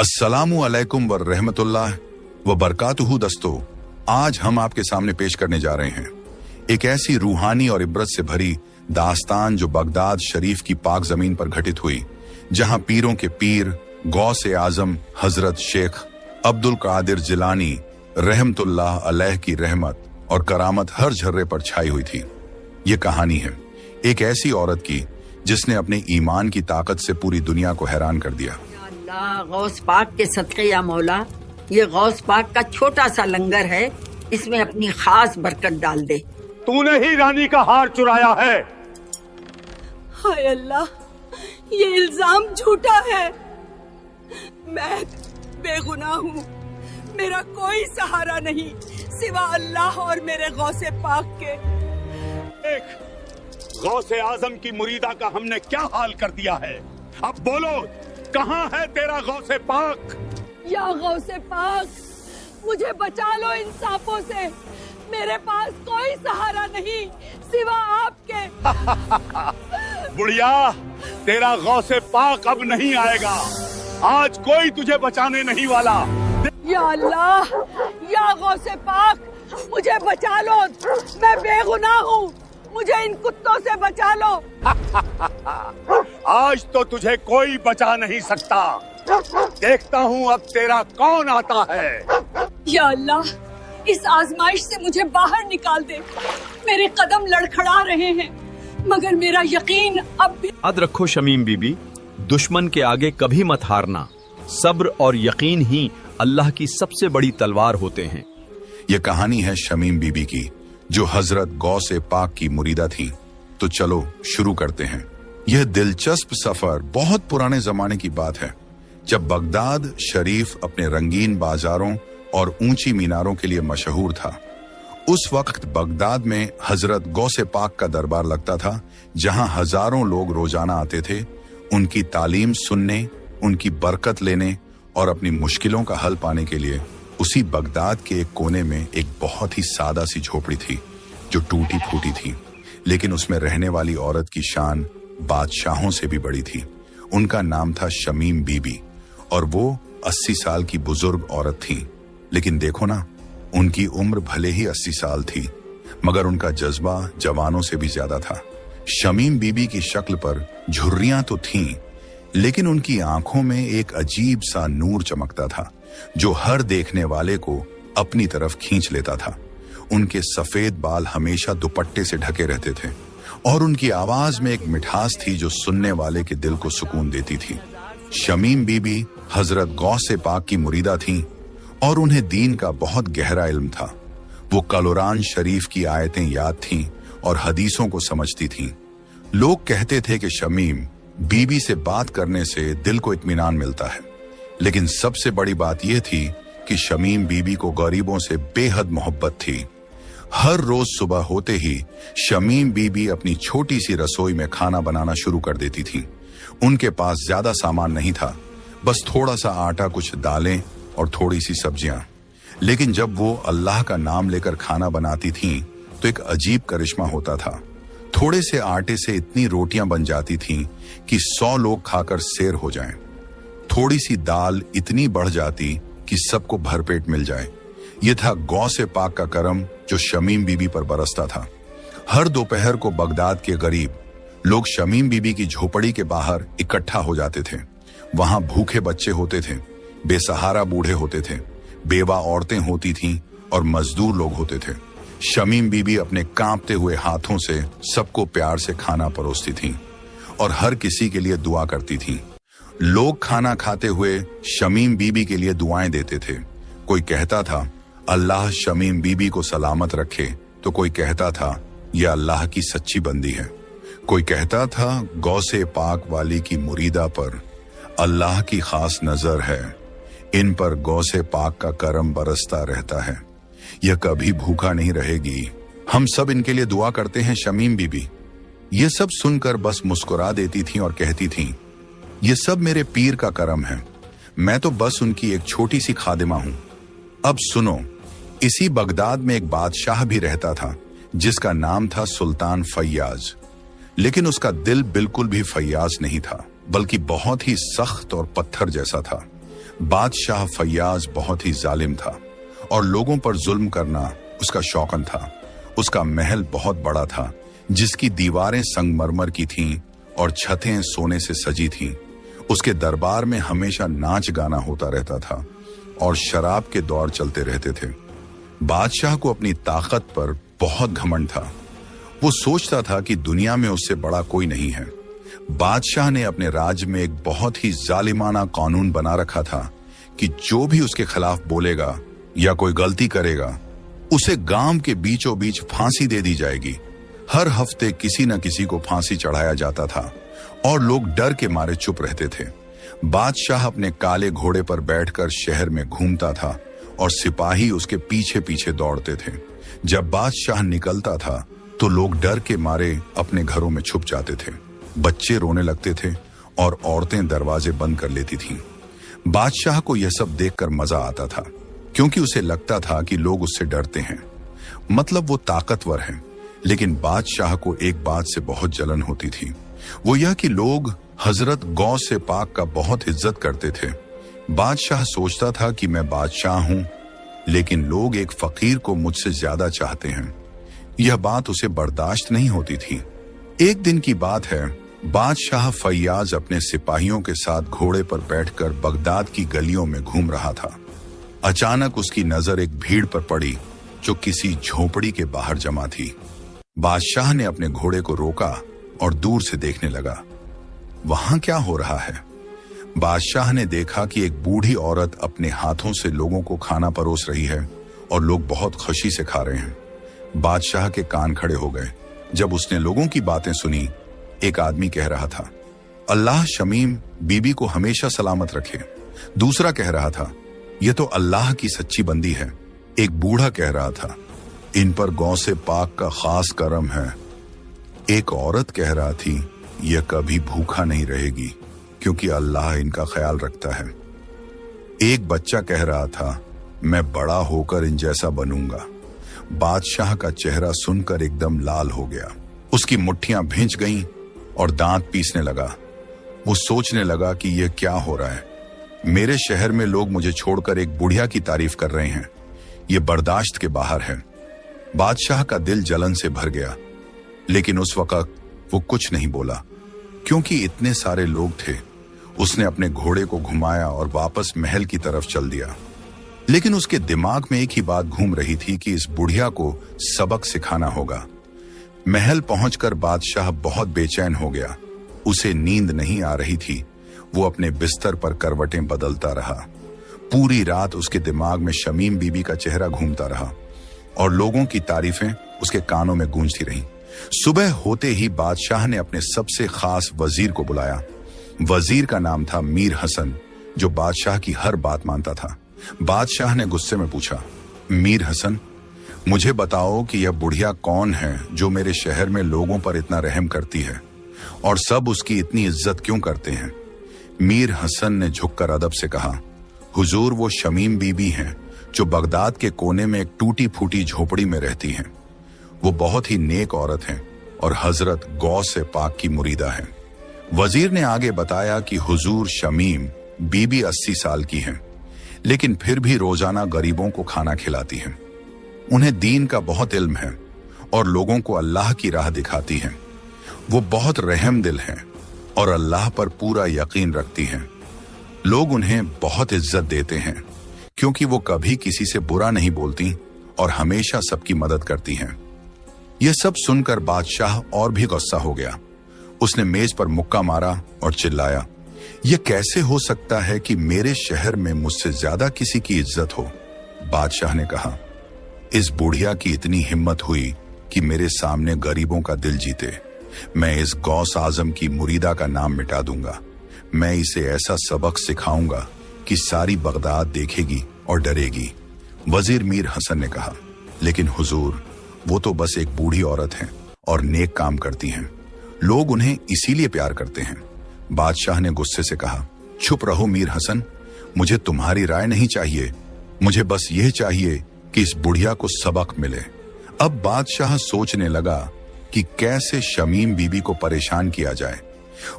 अस्सलामु अलैकुम व रहमतुल्लाह व बरकातुहू। दोस्तों, आज हम आपके सामने पेश करने जा रहे हैं एक ऐसी रूहानी और इबरत से भरी दास्तान जो बगदाद शरीफ की पाक जमीन पर घटित हुई, जहां पीरों के पीर गौसे आजम हजरत शेख अब्दुल कादिर जिलानी रहमतुल्लाह अलैह की रहमत और करामत हर झर्रे पर छाई हुई थी। ये कहानी है एक ऐसी औरत की जिसने अपने ईमान की ताकत से पूरी दुनिया को हैरान कर दिया। अल्लाह, गौस पाक के सदक़े या मौला, ये गौस पाक का छोटा सा लंगर है, इसमें अपनी खास बरकत डाल दे। तूने ही रानी का हार चुराया है। हाय अल्लाह, ये इल्जाम झूठा है। मैं बेगुनाह हूँ, मेरा कोई सहारा नहीं सिवा अल्लाह और मेरे गौसे पाक के। एक गौसे आजम की मुरीदा का हमने क्या हाल कर दिया है। अब बोलो, कहाँ है तेरा गौसे पाक? या गौसे पाक, मुझे बचा लो इन सांपों से। मेरे पास कोई सहारा नहीं सिवा आपके। बुढ़िया, तेरा गौसे पाक अब नहीं आएगा। आज कोई तुझे बचाने नहीं वाला। या अल्लाह, या गौसे पाक, मुझे बचा लो। मैं बेगुनाह हूँ, मुझे इन कुत्तों से बचा लो। आज तो तुझे कोई बचा नहीं सकता। देखता हूँ अब तेरा कौन आता है। या अल्लाह, इस आजमाइश से मुझे बाहर निकाल दे। मेरे कदम लड़खड़ा रहे हैं, मगर मेरा यकीन अब भी। याद रखो शमीम बीबी, दुश्मन के आगे कभी मत हारना। सब्र और यकीन ही अल्लाह की सबसे बड़ी तलवार होते हैं। ये कहानी है शमीम बीबी की, जो हजरत गौसे पाक की मुरीदा थी। तो चलो शुरू करते हैं। यह दिलचस्प सफर बहुत पुराने जमाने की बात है, जब बगदाद शरीफ अपने रंगीन बाजारों और ऊंची मीनारों के लिए मशहूर था। उस वक्त बगदाद में हजरत गौसे पाक का दरबार लगता था, जहां हजारों लोग रोजाना आते थे उनकी तालीम सुनने, उनकी बरकत लेने और अपनी मुश्किलों का हल पाने के लिए। उसी बगदाद के एक कोने में एक बहुत ही सादा सी झोपड़ी थी, जो टूटी फूटी थी, लेकिन उसमें रहने वाली औरत की शान बादशाहों से भी बड़ी थी। उनका नाम था शमीम बीबी और वो 80 साल की बुजुर्ग औरत थी। लेकिन देखो ना, उनकी उम्र भले ही 80 साल थी, मगर उनका जज्बा जवानों से भी ज्यादा था। शमीम बीबी की शक्ल पर झुर्रियां तो थीं, लेकिन उनकी आंखों में एक अजीब सा नूर चमकता था, जो हर देखने वाले को अपनी तरफ खींच लेता था। उनके सफेद बाल हमेशा दुपट्टे से ढके रहते थे और उनकी आवाज में एक मिठास थी जो सुनने वाले के दिल को सुकून देती थी। शमीम बीबी हजरत गौसे पाक की मुरीदा थीं और उन्हें दीन का बहुत गहरा इल्म था। वो कुरान शरीफ की आयतें याद थीं और हदीसों को समझती थीं। लोग कहते थे कि शमीम बीबी से बात करने से दिल को इत्मीनान मिलता है, लेकिन सबसे बड़ी बात यह थी कि शमीम बीबी को गरीबों से बेहद मोहब्बत थी। हर रोज सुबह होते ही शमीम बीबी अपनी छोटी सी रसोई में खाना बनाना शुरू कर देती थी। उनके पास ज्यादा सामान नहीं था, बस थोड़ा सा आटा, कुछ दालें और थोड़ी सी सब्जियां। लेकिन जब वो अल्लाह का नाम लेकर खाना बनाती थीं, तो एक अजीब करिश्मा होता था। थोड़े से आटे से इतनी रोटियां बन जाती थीं कि 100 लोग खाकर सैर हो जाएं। थोड़ी सी दाल इतनी बढ़ जाती कि सबको भरपेट मिल जाए। यह था गौसे पाक का करम जो शमीम बीबी पर बरसता था। हर दोपहर को बगदाद के गरीब लोग शमीम बीबी की झोपड़ी के बाहर इकट्ठा हो जाते थे। वहां भूखे बच्चे होते थे, बेसहारा बूढ़े होते थे, बेवा औरतें होती थीं और मजदूर लोग होते थे। शमीम बीबी अपने कांपते हुए हाथों से सबको प्यार से खाना परोसती थीं और हर किसी के लिए दुआ करती थीं। लोग खाना खाते हुए शमीम बीबी के लिए दुआएं देते थे। कोई कहता था अल्लाह शमीम बीबी को सलामत रखे, तो कोई कहता था यह अल्लाह की सच्ची बंदी है। कोई कहता था गौसे पाक वाली की मुरीदा पर अल्लाह की खास नजर है, इन पर गौसे पाक का करम बरसता रहता है, यह कभी भूखा नहीं रहेगी। हम सब इनके लिए दुआ करते हैं शमीम बीबी। ये सब सुनकर बस मुस्कुरा देती थीं और कहती थीं, ये सब मेरे पीर का करम है, मैं तो बस उनकी एक छोटी सी खादिमा हूं। अब सुनो, इसी बगदाद में एक बादशाह भी रहता था जिसका नाम था सुल्तान फैयाज। लेकिन उसका दिल बिल्कुल भी फैयाज नहीं था, बल्कि बहुत ही सख्त और पत्थर जैसा था। बादशाह फैयाज बहुत ही जालिम था और लोगों पर जुल्म करना उसका शौकन था। उसका महल बहुत बड़ा था, जिसकी दीवारें संगमरमर की थीं और छतें सोने से सजी थीं। उसके दरबार में हमेशा नाच गाना होता रहता था और शराब के दौर चलते रहते थे। बादशाह को अपनी ताकत पर बहुत घमंड था। वो सोचता था कि दुनिया में उससे बड़ा कोई नहीं है। बादशाह ने अपने राज्य में एक बहुत ही जालिमाना कानून बना रखा था कि जो भी उसके खिलाफ बोलेगा या कोई गलती करेगा, उसे गांव के बीचों बीच फांसी दे दी जाएगी। हर हफ्ते किसी न किसी को फांसी चढ़ाया जाता था और लोग डर के मारे चुप रहते थे। बादशाह अपने काले घोड़े पर बैठकर शहर में घूमता था और सिपाही उसके पीछे पीछे दौड़ते थे। जब बादशाह निकलता था तो लोग डर के मारे अपने घरों में छुप जाते थे। बच्चे रोने लगते थे और औरतें दरवाजे बंद कर लेती थीं। बादशाह को यह सब देखकर मजा आता था, क्योंकि उसे लगता था कि लोग उससे डरते हैं, मतलब वो ताकतवर है। लेकिन बादशाह को एक बात से बहुत जलन होती थी, वो यह कि लोग हजरत गौस से पाक का बहुत इज्जत करते थे। बादशाह सोचता था कि मैं बादशाह हूं, लेकिन लोग एक फकीर को मुझसे ज्यादा चाहते हैं। यह बात उसे बर्दाश्त नहीं होती थी। एक दिन की बात है, बादशाह फैयाज अपने सिपाहियों के साथ घोड़े पर बैठकर बगदाद की गलियों में घूम रहा था। अचानक उसकी नजर एक भीड़ पर पड़ी जो किसी झोपड़ी के बाहर जमा थी। बादशाह ने अपने घोड़े को रोका और दूर से देखने लगा, वहां क्या हो रहा है। बादशाह ने देखा कि एक बूढ़ी औरत अपने हाथों से लोगों को खाना परोस रही है और लोग बहुत खुशी से खा रहे हैं। बादशाह के कान खड़े हो गए जब उसने लोगों की बातें सुनी। एक आदमी कह रहा था, अल्लाह शमीम बीबी को हमेशा सलामत रखे। दूसरा कह रहा था, यह तो अल्लाह की सच्ची बंदी है। एक बूढ़ा कह रहा था, इन पर गौसे पाक का खास करम है। एक औरत कह रहा थी, यह कभी भूखा नहीं रहेगी क्योंकि अल्लाह इनका ख्याल रखता है। एक बच्चा कह रहा था, मैं बड़ा होकर इन जैसा बनूंगा। बादशाह का चेहरा सुनकर एकदम लाल हो गया। उसकी मुट्ठियां भींच गईं और दांत पीसने लगा। वो सोचने लगा कि यह क्या हो रहा है। मेरे शहर में लोग मुझे छोड़कर एक बुढ़िया की तारीफ कर रहे हैं। यह बर्दाश्त के बाहर है। बादशाह का दिल जलन से भर गया, लेकिन उस वक्त वो कुछ नहीं बोला, क्योंकि इतने सारे लोग थे। उसने अपने घोड़े को घुमाया और वापस महल की तरफ चल दिया। लेकिन उसके दिमाग में एक ही बात घूम रही थी कि इस बुढ़िया को सबक सिखाना होगा। महल पहुंचकर बादशाह बहुत बेचैन हो गया। उसे नींद नहीं आ रही थी। वो अपने बिस्तर पर करवटें बदलता रहा। पूरी रात उसके दिमाग में शमीम बीबी का चेहरा घूमता रहा और लोगों की तारीफें उसके कानों में गूंजती रहीं। सुबह होते ही बादशाह ने अपने सबसे खास वजीर को बुलाया। वजीर का नाम था मीर हसन, जो बादशाह की हर बात मानता था। बादशाह ने गुस्से में पूछा, मीर हसन, मुझे बताओ कि यह बुढ़िया कौन है जो मेरे शहर में लोगों पर इतना रहम करती है और सब उसकी इतनी इज्जत क्यों करते हैं। मीर हसन ने झुककर अदब से कहा, हुजूर, वो शमीम बीबी हैं जो बगदाद के कोने में एक टूटी फूटी झोपड़ी में रहती हैं। वो बहुत ही नेक औरत हैं और हजरत गौस से पाक की मुरीदा हैं। वजीर ने आगे बताया कि हुजूर शमीम बीबी 80 साल की हैं, लेकिन फिर भी रोजाना गरीबों को खाना खिलाती हैं। उन्हें दीन का बहुत इल्म है और लोगों को अल्लाह की राह दिखाती हैं। वो बहुत रहम दिल हैं और अल्लाह पर पूरा यकीन रखती हैं। लोग उन्हें बहुत इज्जत देते हैं क्योंकि वो कभी किसी से बुरा नहीं बोलती और हमेशा सबकी मदद करती हैं। यह सब सुनकर बादशाह और भी गुस्सा हो गया। उसने मेज पर मुक्का मारा और चिल्लाया, यह कैसे हो सकता है कि मेरे शहर में मुझसे ज्यादा किसी की इज्जत हो। बादशाह ने कहा, इस बुढ़िया की इतनी हिम्मत हुई कि मेरे सामने गरीबों का दिल जीते। मैं इस गौस आजम की मुरीदा का नाम मिटा दूंगा। मैं इसे ऐसा सबक सिखाऊंगा कि सारी बगदाद देखेगी और डरेगी। वजीर मीर हसन ने कहा, लेकिन हुजूर, वो तो बस एक बूढ़ी औरत है और नेक काम करती हैं। लोग उन्हें इसीलिए प्यार करते हैं। बादशाह ने गुस्से से कहा, चुप रहो मीर हसन, मुझे तुम्हारी राय नहीं चाहिए। मुझे बस यह चाहिए कि इस बुढ़िया को सबक मिले। अब बादशाह सोचने लगा कि कैसे शमीम बीबी को परेशान किया जाए।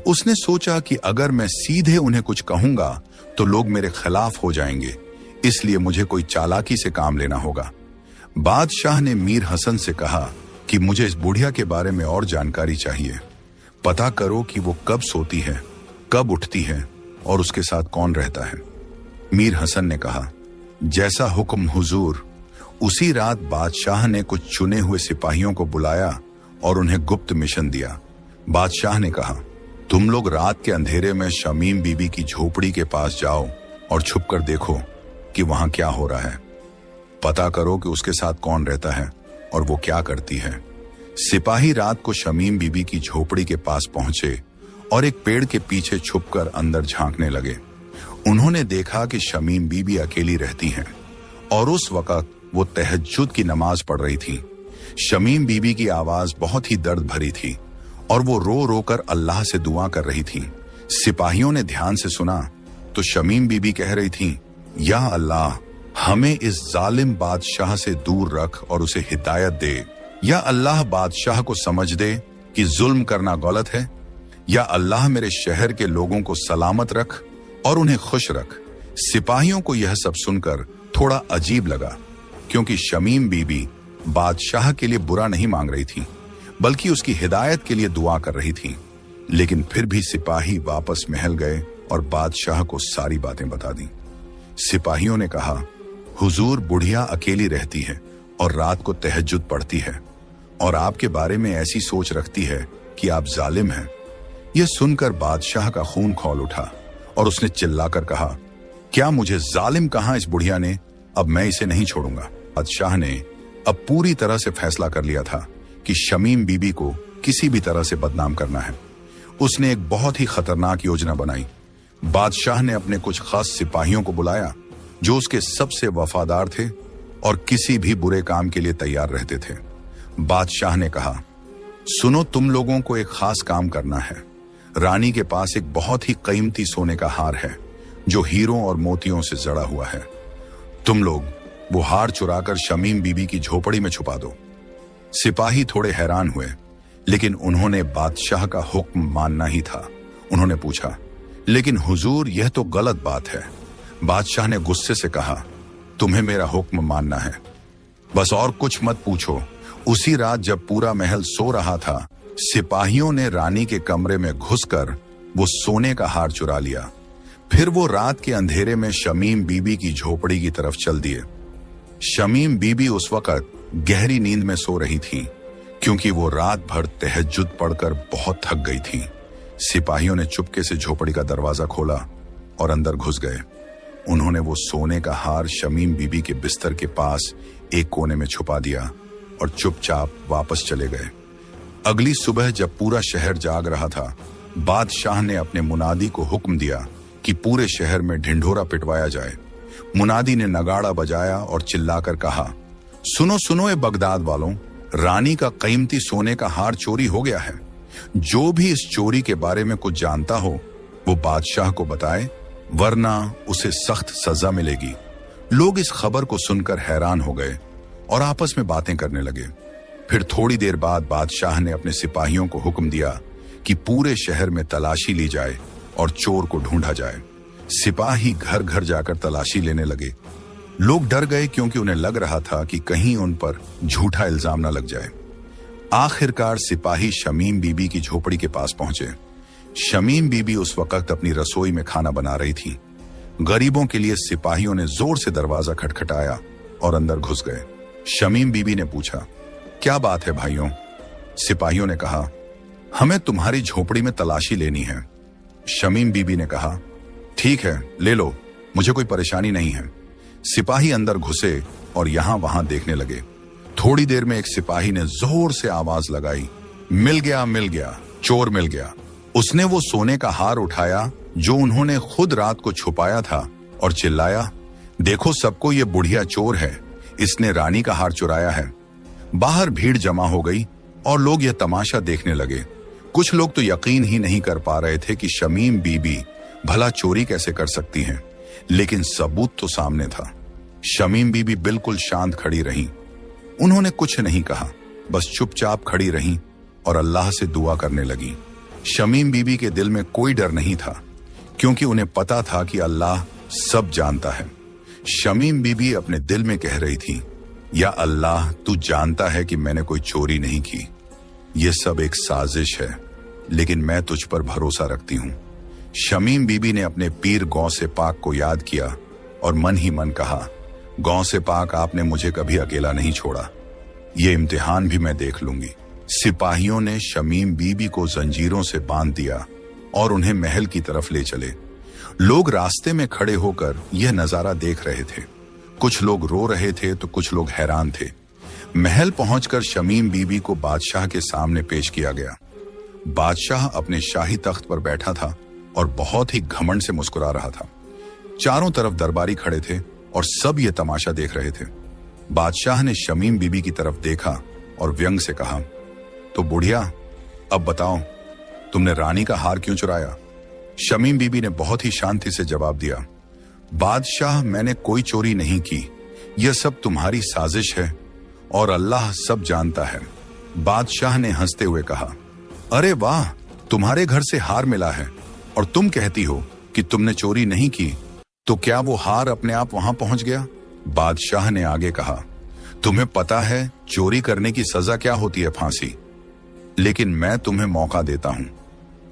उसने सोचा कि अगर मैं सीधे उन्हें कुछ कहूंगा तो तो लोग मेरे खिलाफ हो जाएंगे, इसलिए मुझे कोई चालाकी से काम लेना होगा। बादशाह ने मीर हसन से कहा कि मुझे इस बुढ़िया के बारे में और जानकारी चाहिए। पता करो कि वो कब सोती है, कब उठती है और उसके साथ कौन रहता है। मीर हसन ने कहा, जैसा हुक्म हुजूर। उसी रात बादशाह ने कुछ चुने हुए सिपाहियों को बुलाया और उन्हें गुप्त मिशन दिया। बादशाह ने कहा, तुम लोग रात के अंधेरे में शमीम बीबी की झोपड़ी के पास जाओ और छुपकर देखो कि वहां क्या हो रहा है। पता करो कि उसके साथ कौन रहता है और वो क्या करती है। सिपाही रात को शमीम बीबी की झोपड़ी के पास पहुंचे और एक पेड़ के पीछे छुपकर अंदर झांकने लगे। उन्होंने देखा कि शमीम बीबी अकेली रहती हैं और उस वक्त वो तहज्जुद की नमाज पढ़ रही थी। शमीम बीबी की आवाज बहुत ही दर्द भरी थी और वो रो रो कर अल्लाह से दुआ कर रही थी। सिपाहियों ने ध्यान से सुना तो शमीम बीबी कह रही थी, या अल्लाह, हमें इस जालिम बादशाह से दूर रख और उसे हिदायत दे। या अल्लाह, बादशाह को समझ दे कि जुल्म करना गलत है। या अल्लाह, मेरे शहर के लोगों को सलामत रख और उन्हें खुश रख। सिपाहियों को यह सब सुनकर थोड़ा अजीब लगा, क्योंकि शमीम बीबी बादशाह के लिए बुरा नहीं मांग रही थी, बल्कि उसकी हिदायत के लिए दुआ कर रही थी। लेकिन फिर भी सिपाही वापस महल गए और बादशाह को सारी बातें बता दी। सिपाहियों ने कहा, हुजूर, बुढ़िया अकेली रहती है और रात को तहज्जुद पढ़ती है और आपके बारे में ऐसी सोच रखती है कि आप जालिम हैं। यह सुनकर बादशाह का खून खौल उठा और उसने चिल्लाकर कहा, क्या मुझे जालिम कहा इस बुढ़िया ने? अब मैं इसे नहीं छोड़ूंगा। बादशाह ने अब पूरी तरह से फैसला कर लिया था कि शमीम बीबी को किसी भी तरह से बदनाम करना है। उसने एक बहुत ही खतरनाक योजना बनाई। बादशाह ने अपने कुछ खास सिपाहियों को बुलाया जो उसके सबसे वफादार थे और किसी भी बुरे काम के लिए तैयार रहते थे। बादशाह ने कहा, सुनो, तुम लोगों को एक खास काम करना है। रानी के पास एक बहुत ही कीमती सोने का हार है जो हीरों और मोतियों से जड़ा हुआ है। तुम लोग वो हार चुराकर शमीम बीबी की झोपड़ी में छुपा दो। सिपाही थोड़े हैरान हुए, लेकिन उन्होंने बादशाह का हुक्म मानना ही था। उन्होंने पूछा, लेकिन हुजूर, यह तो गलत बात है। बादशाह ने गुस्से से कहा, तुम्हें मेरा हुक्म मानना है, बस और कुछ मत पूछो। उसी रात जब पूरा महल सो रहा था, सिपाहियों ने रानी के कमरे में घुसकर वो सोने का हार चुरा लिया। फिर वो रात के अंधेरे में शमीम बीबी की झोपड़ी की तरफ चल दिए। शमीम बीबी उस वक्त गहरी नींद में सो रही थी, क्योंकि वो रात भर तहज्जुद पढ़कर बहुत थक गई थी। सिपाहियों ने चुपके से झोपड़ी का दरवाजा खोला और अंदर घुस गए। उन्होंने वो सोने का हार शमीम बीबी के बिस्तर के पास एक कोने में छुपा दिया और चुपचाप वापस चले गए। अगली सुबह जब पूरा शहर जाग रहा था, बादशाह ने अपने मुनादी को हुक्म दिया कि पूरे शहर में ढिंढोरा पिटवाया जाए। मुनादी ने नगाड़ा बजाया और चिल्लाकर कहा, सुनो सुनो ए बगदाद वालों, रानी का कीमती सोने का हार चोरी हो गया है। जो भी इस चोरी के बारे में कुछ जानता हो वो बादशाह को बताए, वरना उसे सख्त सजा मिलेगी। लोग इस खबर को सुनकर हैरान हो गए और आपस में बातें करने लगे। फिर थोड़ी देर बाद बादशाह ने अपने सिपाहियों को हुक्म दिया कि पूरे शहर में तलाशी ली जाए और चोर को ढूंढा जाए। सिपाही घर घर जाकर तलाशी लेने लगे। लोग डर गए, क्योंकि उन्हें लग रहा था कि कहीं उन पर झूठा इल्जाम न लग जाए। आखिरकार सिपाही शमीम बीबी की झोपड़ी के पास पहुंचे। शमीम बीबी उस वक्त अपनी रसोई में खाना बना रही थी। गरीबों के लिए सिपाहियों ने जोर से दरवाजा खटखटाया और अंदर घुस गए। शमीम बीबी ने पूछा, क्या बात है भाइयों? सिपाहियों ने कहा, हमें तुम्हारी झोपड़ी में तलाशी लेनी है। शमीम बीबी ने कहा, ठीक है, ले लो, मुझे कोई परेशानी नहीं है। सिपाही अंदर घुसे और यहां वहां देखने लगे। थोड़ी देर में एक सिपाही ने जोर से आवाज लगाई, मिल गया, चोर मिल गया। उसने वो सोने का हार उठाया जो उन्होंने खुद रात को छुपाया था और चिल्लाया, देखो सबको, ये बुढ़िया चोर है, इसने रानी का हार चुराया है। बाहर भीड़ जमा हो गई और लोग यह तमाशा देखने लगे। कुछ लोग तो यकीन ही नहीं कर पा रहे थे कि शमीम बीबी भला चोरी कैसे कर सकती हैं, लेकिन सबूत तो सामने था। शमीम बीबी बिल्कुल शांत खड़ी रहीं। उन्होंने कुछ नहीं कहा, बस चुपचाप खड़ी रहीं और अल्लाह से दुआ करने लगी। शमीम बीबी के दिल में कोई डर नहीं था, क्योंकि उन्हें पता था कि अल्लाह सब जानता है। शमीम बीबी अपने दिल में कह रही थी, या अल्लाह, तू जानता है कि मैंने कोई चोरी नहीं की, ये सब एक साजिश है, लेकिन मैं तुझ पर भरोसा रखती हूं। शमीम बीबी ने अपने पीर गौसे पाक को याद किया और मन ही मन कहा, गौसे पाक, आपने मुझे कभी अकेला नहीं छोड़ा, ये इम्तिहान भी मैं देख लूंगी। सिपाहियों ने शमीम बीबी को जंजीरों से बांध दिया और उन्हें महल की तरफ ले चले। लोग रास्ते में खड़े होकर यह नजारा देख रहे थे। कुछ लोग रो रहे थे तो कुछ लोग हैरान थे। महल पहुंचकर शमीम बीबी को बादशाह के सामने पेश किया गया। बादशाह अपने शाही तख्त पर बैठा था और बहुत ही घमंड से मुस्कुरा रहा था। चारों तरफ दरबारी खड़े थे और सब ये तमाशा देख रहे थे। बादशाह ने शमीम बीबी की तरफ देखा और व्यंग से कहा, तो बुढ़िया, अब बताओ, तुमने रानी का हार क्यों चुराया? शमीम बीबी ने बहुत ही शांति से जवाब दिया, बादशाह, मैंने कोई चोरी नहीं की, यह सब तुम्हारी साजिश है और अल्लाह सब जानता है। बादशाह ने हंसते हुए कहा, अरे वाह, तुम्हारे घर से हार मिला है और तुम कहती हो कि तुमने चोरी नहीं की, तो क्या वो हार अपने आप वहां पहुंच गया? बादशाह ने आगे कहा, तुम्हें पता है चोरी करने की सजा क्या होती है? फांसी। लेकिन मैं तुम्हें मौका देता हूं,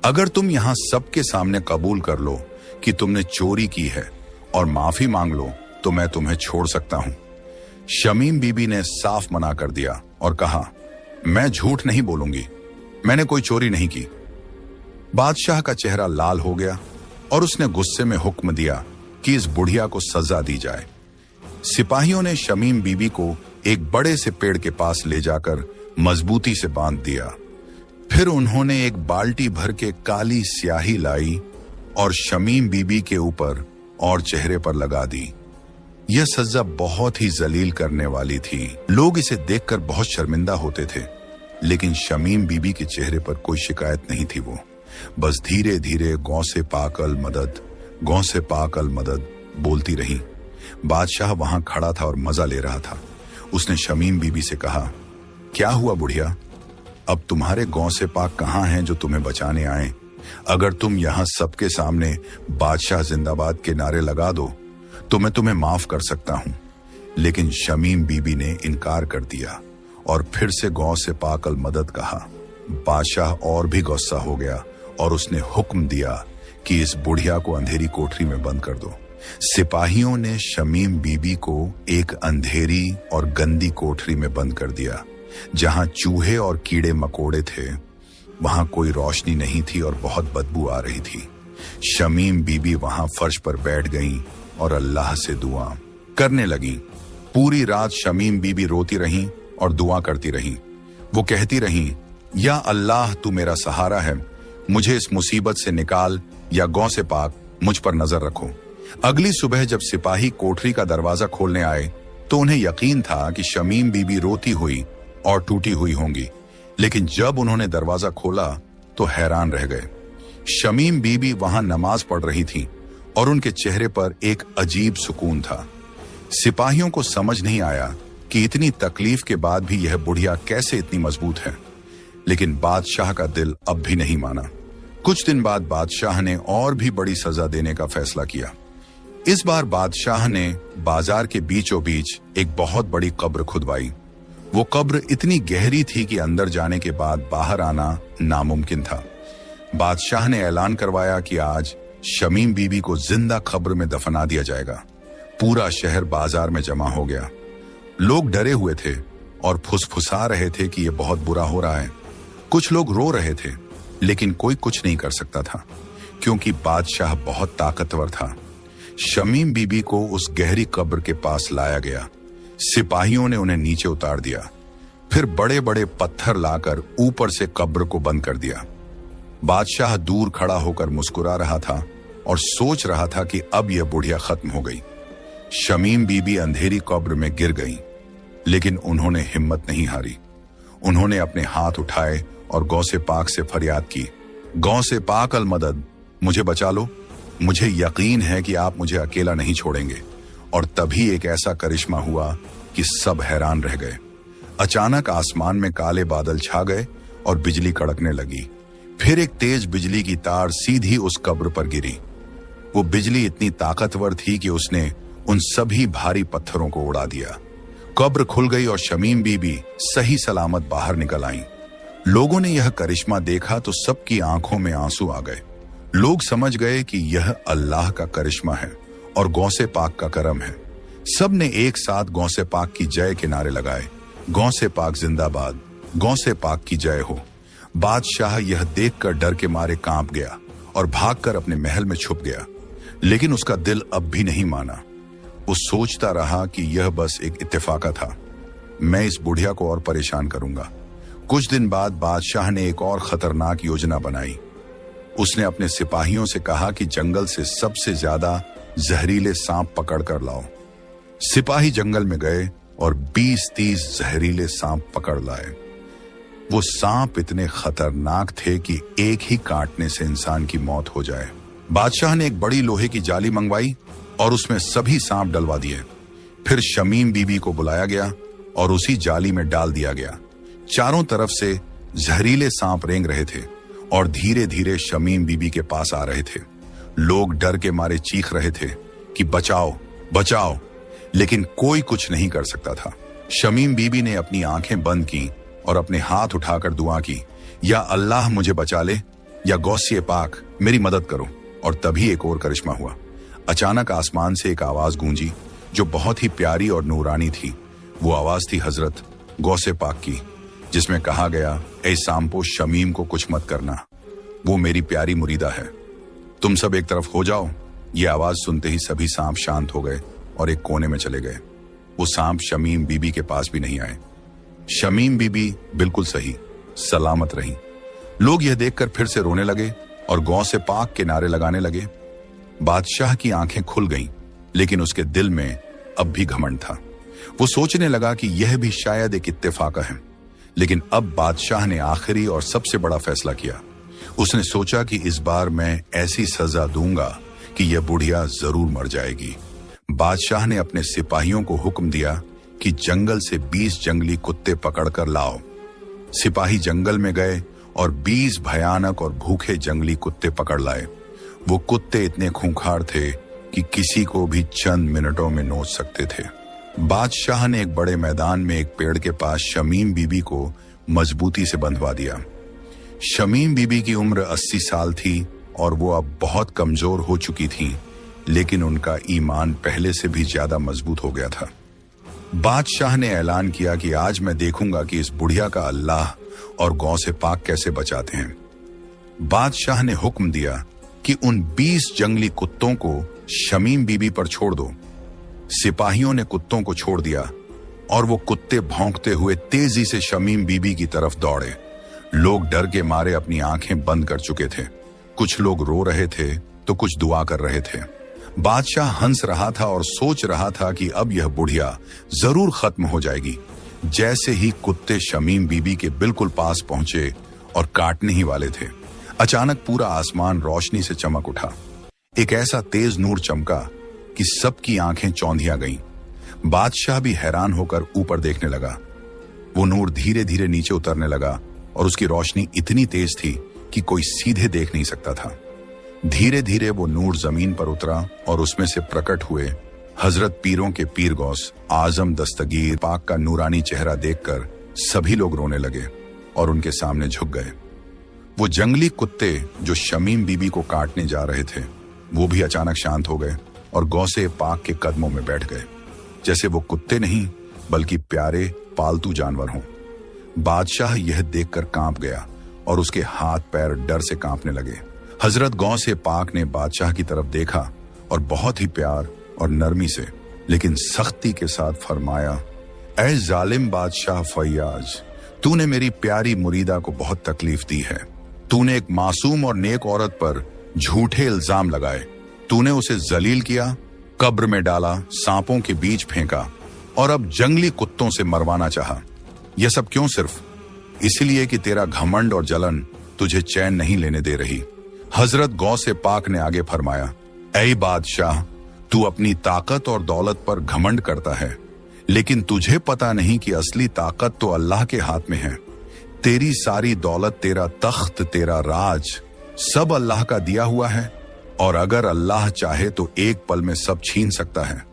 अगर तुम यहां सबके सामने कबूल कर लो कि तुमने चोरी की है और माफी मांग लो, तो मैं तुम्हें छोड़ सकता हूं। शमीम बीबी ने साफ मना कर दिया और कहा, मैं झूठ नहीं बोलूंगी, मैंने कोई चोरी नहीं की। बादशाह का चेहरा लाल हो गया और उसने गुस्से में हुक्म दिया कि इस बुढ़िया को सजा दी जाए। सिपाहियों ने शमीम बीबी को एक बड़े से पेड़ के पास ले जाकर मजबूती से बांध दिया। फिर उन्होंने एक बाल्टी भर के काली स्याही लाई और शमीम बीबी के ऊपर और चेहरे पर लगा दी। यह सजा बहुत ही जलील करने वाली थी। लोग इसे देखकर बहुत शर्मिंदा होते थे, लेकिन शमीम बीबी के चेहरे पर कोई शिकायत नहीं थी। वो बस धीरे धीरे गौसे पाक अल मदद, गौसे पाक अल मदद बोलती रही। बादशाह वहां खड़ा था और मजा ले रहा था। उसने शमीम बीबी से कहा, क्या हुआ बुढ़िया, अब तुम्हारे गौसे पाक कहां हैं जो तुम्हें बचाने आए? अगर तुम यहां सबके सामने बादशाह जिंदाबाद के नारे लगा दो तो मैं तुम्हें माफ कर सकता हूं। लेकिन शमीम बीबी ने इनकार कर दिया और फिर से गौसे पाक अल मदद कहा। बादशाह और भी गुस्सा हो गया और उसने हुक्म दिया कि इस बुढ़िया को अंधेरी कोठरी में बंद कर दो। सिपाहियों ने शमीम बीबी को एक अंधेरी और गंदी कोठरी में बंद कर दिया। जहां चूहे और कीड़े मकोड़े थे, वहां कोई रोशनी नहीं थी और बहुत बदबू आ रही थी। शमीम बीबी वहां फर्श पर बैठ गईं और अल्लाह से दुआ करने लगी। पूरी रात शमीम बीबी रोती रहीं और दुआ करती रहीं। वो कहती रहीं, या अल्लाह, तू मेरा सहारा है, मुझे इस मुसीबत से निकाल, या गौसे पाक मुझ पर नजर रखो। अगली सुबह जब सिपाही कोठरी का दरवाजा खोलने आए तो उन्हें यकीन था कि शमीम बीबी रोती हुई और टूटी हुई होंगी, लेकिन जब उन्होंने दरवाजा खोला तो हैरान रह गए। शमीम बीबी वहां नमाज पढ़ रही थी और उनके चेहरे पर एक अजीब सुकून था। सिपाहियों को समझ नहीं आया कि इतनी तकलीफ के बाद भी यह बुढ़िया कैसे इतनी मजबूत है, लेकिन बादशाह का दिल अब भी नहीं माना। कुछ दिन बाद बादशाह ने और भी बड़ी सजा देने का फैसला किया। इस बार बादशाह ने बाजार के बीचों बीच एक बहुत बड़ी कब्र खुदवाई। वो कब्र इतनी गहरी थी कि अंदर जाने के बाद बाहर आना नामुमकिन था। बादशाह ने ऐलान करवाया कि आज शमीम बीबी को जिंदा कब्र में दफना दिया जाएगा। पूरा शहर बाजार में जमा हो गया। लोग डरे हुए थे और फुसफुसा रहे थे कि यह बहुत बुरा हो रहा है। कुछ लोग रो रहे थे, लेकिन कोई कुछ नहीं कर सकता था क्योंकि बादशाह बहुत ताकतवर था। शमीम बीबी को उस गहरी कब्र के पास लाया गया। सिपाहियों ने उन्हें नीचे उतार दिया, फिर बड़े बड़े पत्थर लाकर ऊपर से कब्र को बंद कर दिया। बादशाह दूर खड़ा होकर मुस्कुरा रहा था और सोच रहा था कि अब यह बुढ़िया खत्म हो गई। शमीम बीबी अंधेरी कब्र में गिर गई, लेकिन उन्होंने हिम्मत नहीं हारी। उन्होंने अपने हाथ उठाए और गौसे पाक से फरियाद की, गौसे पाक अल मदद, मुझे बचा लो, मुझे यकीन है कि आप मुझे अकेला नहीं छोड़ेंगे। और तभी एक ऐसा करिश्मा हुआ कि सब हैरान रह गए। अचानक आसमान में काले बादल छा गए और बिजली कड़कने लगी। फिर एक तेज बिजली की तार सीधी उस कब्र पर गिरी। वो बिजली इतनी ताकतवर थी कि उसने उन सभी भारी पत्थरों को उड़ा दिया। कब्र खुल गई और शमीम बीबी सही सलामत बाहर निकल आईं। लोगों ने यह करिश्मा देखा तो सबकी आंखों में आंसू आ गए। लोग समझ गए कि यह अल्लाह का करिश्मा है और गौसे पाक का करम है। सब ने एक साथ गौसे पाक की जय के नारे लगाए। गौसे पाक जिंदाबाद, गौसे पाक की जय हो। बादशाह यह देखकर डर के मारे कांप गया और भागकर अपने महल में छुप गया, लेकिन उसका दिल अब भी नहीं माना। वो सोचता रहा कि यह बस एक इत्तेफाका था। मैं इस बुढ़िया को और परेशान करूंगा। कुछ दिन बाद बादशाह ने एक और खतरनाक योजना बनाई। उसने अपने सिपाहियों से कहा कि जंगल से सबसे ज्यादा जहरीले सांप पकड़ कर लाओ। सिपाही जंगल में गए और 20-30 जहरीले सांप पकड़ लाए। वो सांप इतने खतरनाक थे कि एक ही काटने से इंसान की मौत हो जाए। बादशाह ने एक बड़ी लोहे की जाली मंगवाई और उसमें सभी सांप डलवा दिए। फिर शमीम बीबी को बुलाया गया और उसी जाली में डाल दिया गया। चारों तरफ से जहरीले सांप रेंग रहे थे और धीरे धीरे शमीम बीबी के पास आ रहे थे। लोग डर के मारे चीख रहे थे कि बचाओ बचाओ, लेकिन कोई कुछ नहीं कर सकता था। शमीम बीबी ने अपनी आंखें बंद की और अपने हाथ उठाकर दुआ की, या अल्लाह मुझे बचा ले, या गौसिए पाक मेरी मदद करो। और तभी एक और करिश्मा हुआ। अचानक आसमान से एक आवाज गूंजी जो बहुत ही प्यारी और नूरानी थी। वो आवाज थी हजरत गौसे पाक की, जिसमें कहा गया, ए सांपो शमीम को कुछ मत करना, वो मेरी प्यारी मुरीदा है, तुम सब एक तरफ हो जाओ। ये आवाज सुनते ही सभी सांप शांत हो गए और एक कोने में चले गए। वो सांप शमीम बीबी के पास भी नहीं आए। शमीम बीबी बिल्कुल सही सलामत रही। लोग यह देखकर फिर से रोने लगे और गौसे पाक के नारे लगाने लगे। बादशाह की आंखें खुल गईं, लेकिन उसके दिल में अब भी घमंड था। वो सोचने लगा कि यह भी शायद एक इत्तेफाका है। लेकिन अब बादशाह ने आखिरी और सबसे बड़ा फैसला किया। उसने सोचा कि इस बार मैं ऐसी सजा दूंगा कि यह बुढ़िया जरूर मर जाएगी। बादशाह ने अपने सिपाहियों को हुक्म दिया कि जंगल से 20 जंगली कुत्ते पकड़कर लाओ। सिपाही जंगल में गए और 20 भयानक और भूखे जंगली कुत्ते पकड़ लाए। वो कुत्ते इतने खूंखार थे कि किसी को भी चंद मिनटों में नोच सकते थे। बादशाह ने एक बड़े मैदान में एक पेड़ के पास शमीम बीबी को मजबूती से बंधवा दिया। शमीम बीबी की उम्र 80 साल थी और वो अब बहुत कमजोर हो चुकी थी, लेकिन उनका ईमान पहले से भी ज्यादा मजबूत हो गया था। बादशाह ने ऐलान किया कि आज मैं देखूंगा कि इस बुढ़िया का अल्लाह और गौसे पाक कैसे बचाते हैं। बादशाह ने हुक्म दिया कि उन 20 जंगली कुत्तों को शमीम बीबी पर छोड़ दो। सिपाहियों ने कुत्तों को छोड़ दिया और वो कुत्ते भौंकते हुए तेजी से शमीम बीबी की तरफ दौड़े। लोग डर के मारे अपनी आंखें बंद कर चुके थे। कुछ लोग रो रहे थे तो कुछ दुआ कर रहे थे। बादशाह हंस रहा था और सोच रहा था कि अब यह बुढ़िया जरूर खत्म हो जाएगी। जैसे ही कुत्ते शमीम बीबी के बिल्कुल पास पहुंचे और काटने ही वाले थे, अचानक पूरा आसमान रोशनी से चमक उठा। एक ऐसा तेज नूर चमका कि सबकी आंखें चौंधिया गईं। बादशाह भी हैरान होकर ऊपर देखने लगा। वो नूर धीरे धीरे नीचे उतरने लगा और उसकी रोशनी इतनी तेज थी कि कोई सीधे देख नहीं सकता था। धीरे धीरे वो नूर जमीन पर उतरा और उसमें से प्रकट हुए हजरत पीरों के पीर गौस आजम दस्तगीर पाक का नूरानी चेहरा देखकर सभी लोग रोने लगे और उनके सामने झुक गए। वो जंगली कुत्ते जो शमीम बीबी को काटने जा रहे थे, वो भी अचानक शांत हो गए और गौसे पाक के कदमों में बैठ गए, जैसे वो कुत्ते नहीं बल्कि प्यारे पालतू जानवर हों। बादशाह यह देखकर कांप गया और उसके हाथ पैर डर से कांपने लगे। हजरत गौसे पाक ने बादशाह की तरफ देखा और बहुत ही प्यार और नरमी से लेकिन सख्ती के साथ फरमाया, ऐ जालिम बादशाह फैयाज, तूने मेरी प्यारी मुरीदा को बहुत तकलीफ दी है। तूने एक मासूम और नेक औरत पर झूठे इल्जाम लगाए। तूने उसे जलील किया, कब्र में डाला, सांपों के बीच फेंका और अब जंगली कुत्तों से मरवाना चाहा। यह सब क्यों? सिर्फ इसलिए कि तेरा घमंड और जलन तुझे चैन नहीं लेने दे रही। हजरत गौसे पाक ने आगे फरमाया, ऐ बादशाह, तू अपनी ताकत और दौलत पर घमंड करता है, लेकिन तुझे पता नहीं कि असली ताकत तो अल्लाह के हाथ में है। तेरी सारी दौलत, तेरा तख्त, तेरा राज सब अल्लाह का दिया हुआ है और अगर अल्लाह चाहे तो एक पल में सब छीन सकता है।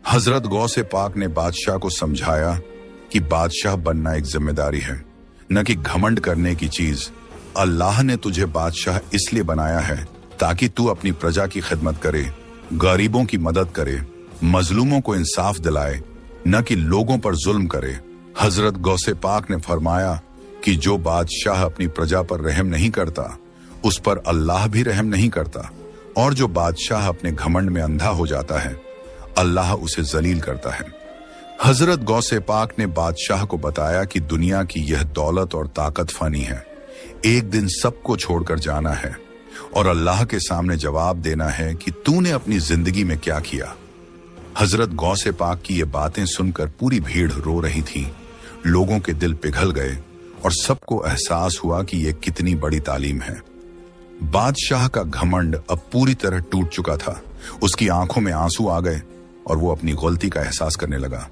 हजरत गौसे पाक ने बादशाह को समझाया कि बादशाह बनना एक जिम्मेदारी है, न कि घमंड करने की चीज। अल्लाह ने तुझे बादशाह इसलिए बनाया है ताकि तू अपनी प्रजा की खिदमत करे, गरीबों की मदद करे, मजलूमों को इंसाफ दिलाए, न कि लोगों पर जुल्म करे। हजरत गौसे पाक ने फरमाया कि जो बादशाह अपनी प्रजा पर रहम नहीं करता उस पर अल्लाह भी रहम नहीं करता, और जो बादशाह अपने घमंड में अंधा हो जाता है अल्लाह उसे जलील करता है। हजरत गौसे पाक ने बादशाह को बताया कि दुनिया की यह दौलत और ताकत फनी है, एक दिन सबको छोड़कर जाना है और अल्लाह के सामने जवाब देना है कि तूने अपनी जिंदगी में क्या किया। हजरत गौसे पाक की ये बातें सुनकर पूरी भीड़ रो रही थी। लोगों के दिल पिघल गए और सबको एहसास हुआ कि यह कितनी बड़ी तालीम है। बादशाह का घमंड अब पूरी तरह टूट चुका था। उसकी आंखों में आंसू आ गए और वो अपनी गलती का एहसास करने लगा।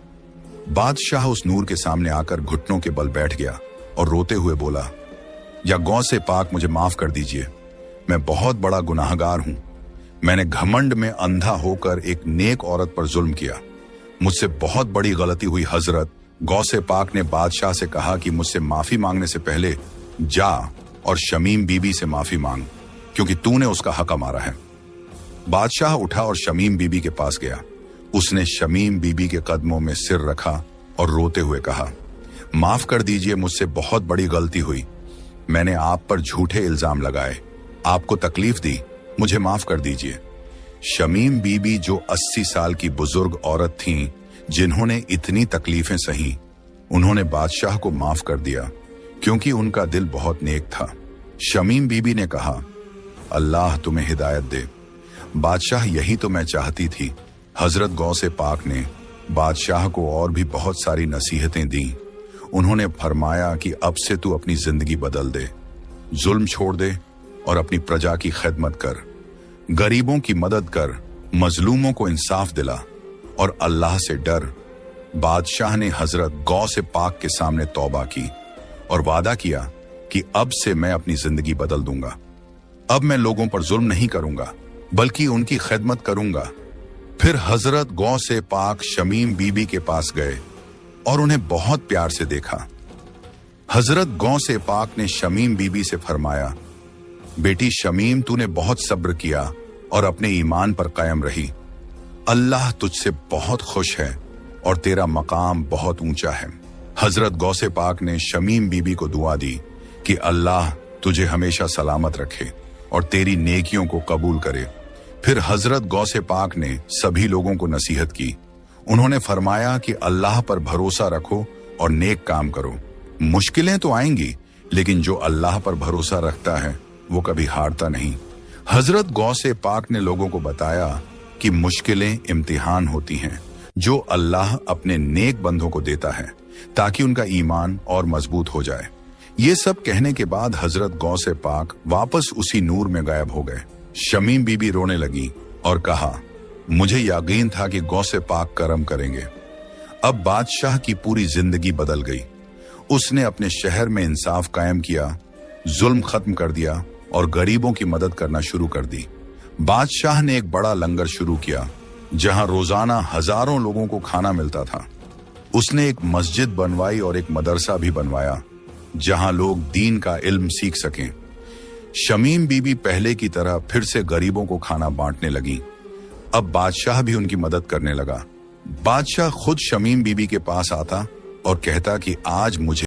बादशाह उस नूर के सामने आकर घुटनों के बल बैठ गया और रोते हुए बोला, या गौसे पाक मुझे माफ कर दीजिए, मैं बहुत बड़ा गुनाहगार हूं। मैंने घमंड में अंधा होकर एक नेक औरत पर जुल्म किया। मुझसे बहुत बड़ी गलती हुई। हजरत गौसे पाक ने बादशाह से कहा कि मुझसे माफी मांगने से पहले जा और शमीम बीबी से माफी मांग, क्योंकि तूने उसका हक मारा है। बादशाह उठा और शमीम बीबी के पास गया। उसने शमीम बीबी के कदमों में सिर रखा और रोते हुए कहा, माफ कर दीजिए, मुझसे बहुत बड़ी गलती हुई। मैंने आप पर झूठे इल्जाम लगाए, आपको तकलीफ दी, मुझे माफ कर दीजिए। शमीम बीबी जो 80 साल की बुजुर्ग औरत थीं, जिन्होंने इतनी तकलीफें सही, उन्होंने बादशाह को माफ कर दिया क्योंकि उनका दिल बहुत नेक था। शमीम बीबी ने कहा, अल्लाह तुम्हें हिदायत दे। बादशाह, यही तो मैं चाहती थी। हजरत गौसे पाक ने बादशाह को और भी बहुत सारी नसीहतें दी। उन्होंने फरमाया कि अब से तू अपनी जिंदगी बदल दे, जुल्म छोड़ दे और अपनी प्रजा की खिदमत कर, गरीबों की मदद कर, मजलूमों को इंसाफ दिला और अल्लाह से डर। बादशाह ने हजरत गौसे पाक के सामने तौबा की और वादा किया कि अब से मैं अपनी जिंदगी बदल दूंगा। अब मैं लोगों पर जुल्म नहीं करूंगा बल्कि उनकी खिदमत करूंगा। फिर हजरत गौसे पाक शमीम बीबी के पास गए और उन्हें बहुत प्यार से देखा। हजरत गौसे पाक ने शमीम बीबी से फरमाया, बेटी शमीम, तूने बहुत सब्र किया और अपने ईमान पर कायम रही। अल्लाह तुझसे बहुत खुश है और तेरा मकाम बहुत ऊंचा है। हजरत गौसे पाक ने शमीम बीबी को दुआ दी कि अल्लाह तुझे हमेशा सलामत रखे और तेरी नेकियों को कबूल करे। फिर हजरत गौसे पाक ने सभी लोगों को नसीहत की। उन्होंने फरमाया कि अल्लाह पर भरोसा रखो और नेक काम करो। मुश्किलें तो आएंगी, लेकिन जो अल्लाह पर भरोसा रखता है वो कभी हारता नहीं। हजरत गौसे पाक ने लोगों को बताया कि मुश्किलें इम्तिहान होती हैं जो अल्लाह अपने नेक बंदों को देता है ताकि उनका ईमान और मजबूत हो जाए। ये सब कहने के बाद हजरत गौसे पाक वापस उसी नूर में गायब हो गए। शमीम बीबी रोने लगी और कहा, मुझे यकीन था कि गौसे पाक करम करेंगे। अब बादशाह की पूरी जिंदगी बदल गई। उसने अपने शहर में इंसाफ कायम किया, जुल्म खत्म कर दिया और गरीबों की मदद करना शुरू कर दी। बादशाह ने एक बड़ा लंगर शुरू किया जहां रोजाना हजारों लोगों को खाना मिलता था। उसने एक मस्जिद बनवाई और एक मदरसा भी बनवाया जहां लोग दीन का इल्म सीख सकें। शमीम बीबी पहले की तरह फिर से गरीबों को खाना बांटने लगी। अब बादशाह भी उनकी मदद करने लगा। बादशाह खुद शमीम बीबी के पास आता और कहता कि आज मुझे